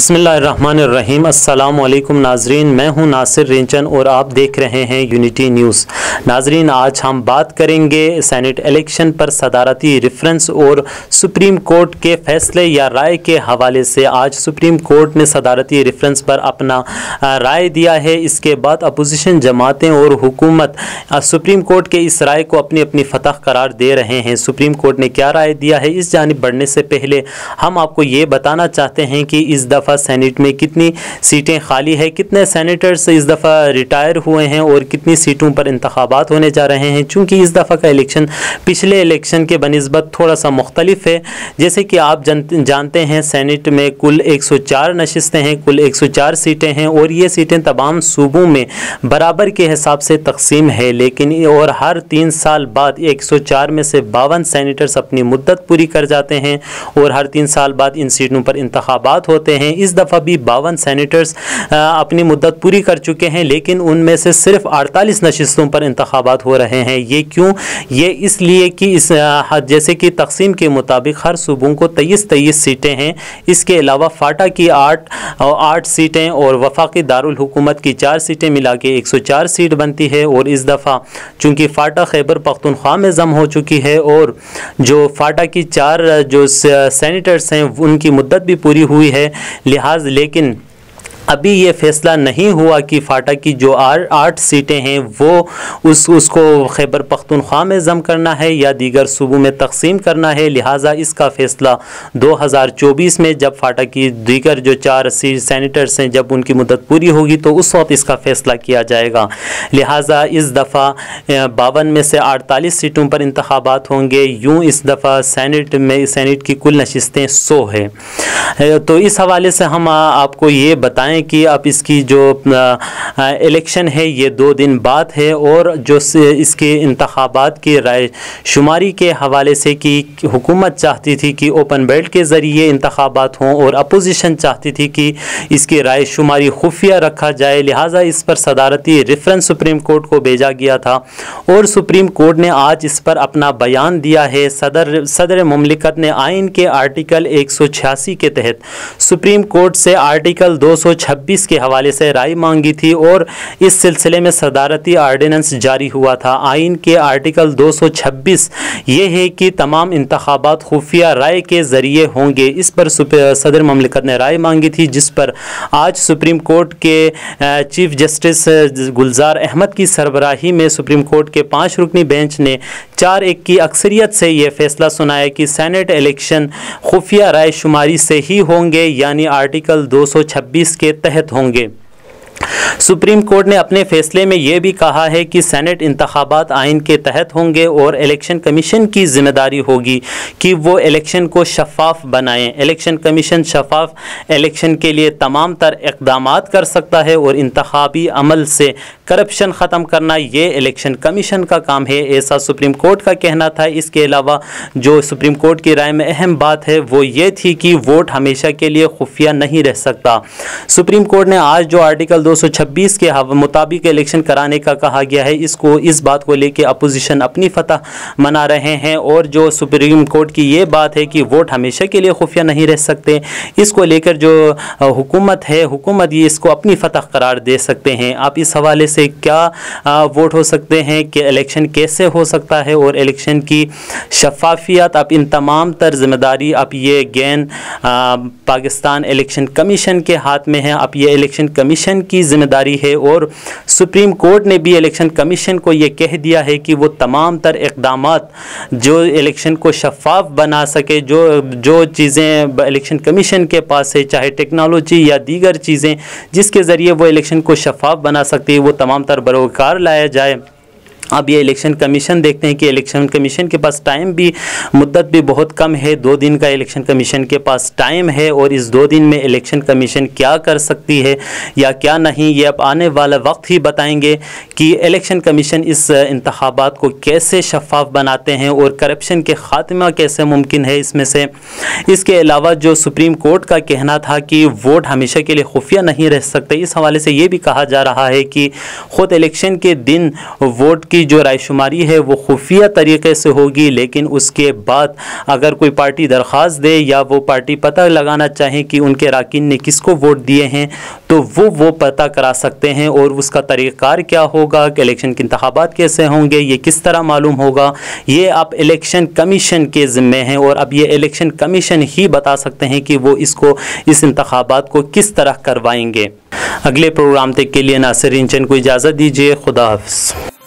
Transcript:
बिस्मिल्लाहिर्रहमानिर्रहीम। अस्सलामुअलैकुम नाजरीन, मैं हूं नासिर रेंचन और आप देख रहे हैं यूनिटी न्यूज़। नाजरीन, आज हम बात करेंगे सेनेट इलेक्शन पर सदारती रेफरेंस और सुप्रीम कोर्ट के फैसले या राय के हवाले से। आज सुप्रीम कोर्ट ने सदारती रेफरेंस पर अपना राय दिया है। इसके बाद अपोजिशन जमातें और हुकूमत सुप्रीम कोर्ट के इस राय को अपनी अपनी फतह करार दे रहे हैं। सुप्रीम कोर्ट ने क्या राय दिया है, इस जानिब बढ़ने से पहले हम आपको ये बताना चाहते हैं कि इस दफ़ा सेनेट में कितनी सीटें खाली है, कितने सेनेटर्स इस दफ़ा रिटायर हुए हैं और कितनी सीटों पर इंतखाबात होने जा रहे हैं। चूँकि इस दफ़ा का इलेक्शन पिछले इलेक्शन के बनिस्बत थोड़ा सा मुख्तलिफ है। जैसे कि आप जानते हैं, सेनेट में कुल 104 नशिस्तें हैं, कुल 104 सीटें हैं और ये सीटें तमाम सूबों में बराबर के हिसाब से तकसीम है। लेकिन और हर 3 साल बाद 104 में से 52 सेनेटर्स अपनी मुद्दत पूरी कर जाते हैं और हर 3 साल बाद इन सीटों पर इंतखाबात होते हैं। इस दफ़ा भी 52 सेनेटर्स अपनी मुद्दत पूरी कर चुके हैं, लेकिन उनमें से सिर्फ 48 नशिस्तों पर इंतखाबात हो रहे हैं। ये क्यों? ये इसलिए कि इस जैसे कि तकसीम के मुताबिक हर सूबों को 23 सीटें हैं। इसके अलावा फाटा की 8 सीटें और वफाकी दारुल हुकूमत की 4 सीटें मिला के 104 सीट बनती है। और इस दफ़ा चूँकि फाटा खैबर पख्तूनख्वा में जम हो चुकी है और जो फाटा की 4 जो सेनेटर्स हैं उनकी मुद्दत भी पूरी हुई है, लेकिन अभी ये फैसला नहीं हुआ कि फाटा की जो 8 सीटें हैं वो उसको खैबर पख्तूनख्वा में जम करना है या दीगर सूबों में तकसीम करना है। लिहाजा इसका फ़ैसला 2024 में जब फाटा की दीगर जो 4 सेनेटर्स हैं जब उनकी मुद्दत पूरी होगी तो उस वक्त इसका फ़ैसला किया जाएगा। लिहाजा इस दफ़ा 52 में से 48 सीटों पर इंतखाबात होंगे। यूँ इस दफ़ा सेनेट की कुल नशिस्तें 100 है। तो इस हवाले से हम आपको ये बताएं कि अब इसकी जो इलेक्शन है ये 2 दिन बाद है और जो इसके इंतखाबात की राय शुमारी के हवाले से कि हुकूमत चाहती थी कि ओपन बैलेट के ज़रिए इंतखाबात हों और अपोजिशन चाहती थी कि इसकी राय शुमारी खुफिया रखा जाए। लिहाजा इस पर सदारती रेफरेंस सुप्रीम कोर्ट को भेजा गया था और सुप्रीम कोर्ट ने आज इस पर अपना बयान दिया है। सदर मुमलिकत ने आइन के आर्टिकल 186 के तहत सुप्रीम कोर्ट से आर्टिकल 226 के हवाले से राय मांगी थी और इस सिलसिले में सदारती आर्डिनेंस जारी हुआ था। आइन के आर्टिकल 226 ये है कि तमाम इंतखाबात खुफिया राय के ज़रिए होंगे। इस पर सदर मुमलिकत ने राय मांगी थी, जिस पर आज सुप्रीम कोर्ट के चीफ जस्टिस गुलजार अहमद की सरबराही में सुप्रीम कोर्ट के 5 रुकनी बेंच ने 4-1 की अक्सरियत से ये फैसला सुनाया कि सेनेट इलेक्शन खुफिया राय शुमारी से ही होंगे, यानी आर्टिकल 226 के तहत होंगे। सुप्रीम कोर्ट ने अपने फैसले में यह भी कहा है कि सेनेट इंतखाबात आइन के तहत होंगे और इलेक्शन कमीशन की जिम्मेदारी होगी कि वो इलेक्शन को शफाफ बनाएं। इलेक्शन कमीशन शफाफ इलेक्शन के लिए तमाम तर इक़दामात कर सकता है और इंतखाबी अमल से करप्शन ख़त्म करना ये इलेक्शन कमीशन का काम है, ऐसा सुप्रीम कोर्ट का कहना था। इसके अलावा जो सुप्रीम कोर्ट की राय में अहम बात है वो ये थी कि वोट हमेशा के लिए खुफिया नहीं रह सकता। सुप्रीम कोर्ट ने आज जो आर्टिकल 226 के मुताबिक इलेक्शन कराने का कहा गया है, इस बात को लेकर अपोजिशन अपनी फतह मना रहे हैं और जो सुप्रीम कोर्ट की ये बात है कि वोट हमेशा के लिए खुफिया नहीं रह सकते, इसको लेकर जो हुकूमत है, हुकूमत ये इसको अपनी फतह करार दे सकते हैं। आप इस हवाले से क्या वोट हो सकते हैं कि इलेक्शन कैसे हो सकता है और इलेक्शन की शफाफियत, अब इन तमाम तर जिम्मेदारी अब ये गेन पाकिस्तान इलेक्शन कमीशन के हाथ में है। अब ये इलेक्शन कमीशन की जिम्मेदारी है और सुप्रीम कोर्ट ने भी इलेक्शन कमीशन को ये कह दिया है कि वो तमाम तर इक़दामात जो इलेक्शन को शफाफ बना सके, जो चीज़ें इलेक्शन कमीशन के पास है, चाहे टेक्नोलॉजी या दीगर चीज़ें जिसके ज़रिए वो इलेक्शन को शफाफ बना सकती है, वो तमाम तर बरोकार लाया जाए। अब ये इलेक्शन कमीशन देखते हैं कि इलेक्शन कमीशन के पास टाइम भी, मुद्दत भी बहुत कम है। 2 दिन का इलेक्शन कमीशन के पास टाइम है और इस 2 दिन में इलेक्शन कमीशन क्या कर सकती है या क्या नहीं, ये अब आने वाला वक्त ही बताएंगे कि इलेक्शन कमीशन इस इंतखाबात को कैसे शफाफ बनाते हैं और करप्शन के ख़ात्मा कैसे मुमकिन है इसमें से। इसके अलावा जो सुप्रीम कोर्ट का कहना था कि वोट हमेशा के लिए खुफिया नहीं रह सकते, इस हवाले से ये भी कहा जा रहा है कि ख़ुद इलेक्शन के दिन वोट की की जो रायशुमारी है वो खुफिया तरीके से होगी, लेकिन उसके बाद अगर कोई पार्टी दरख्वास्त दे या वो पार्टी पता लगाना चाहें कि उनके अरकान ने किसको वोट दिए हैं तो वो पता करा सकते हैं। और उसका तरीक़ाकार क्या होगा, कि इलेक्शन के इंतखाबात कैसे होंगे, ये किस तरह मालूम होगा, ये अब इलेक्शन कमीशन के ज़िम्मे हैं। और अब ये इलेक्शन कमीशन ही बता सकते हैं कि वो इस इंतखाबात को किस तरह करवाएंगे। अगले प्रोग्राम तक के लिए नासिर रिंचन को इजाज़त दीजिए। खुदा हाफ़िज़।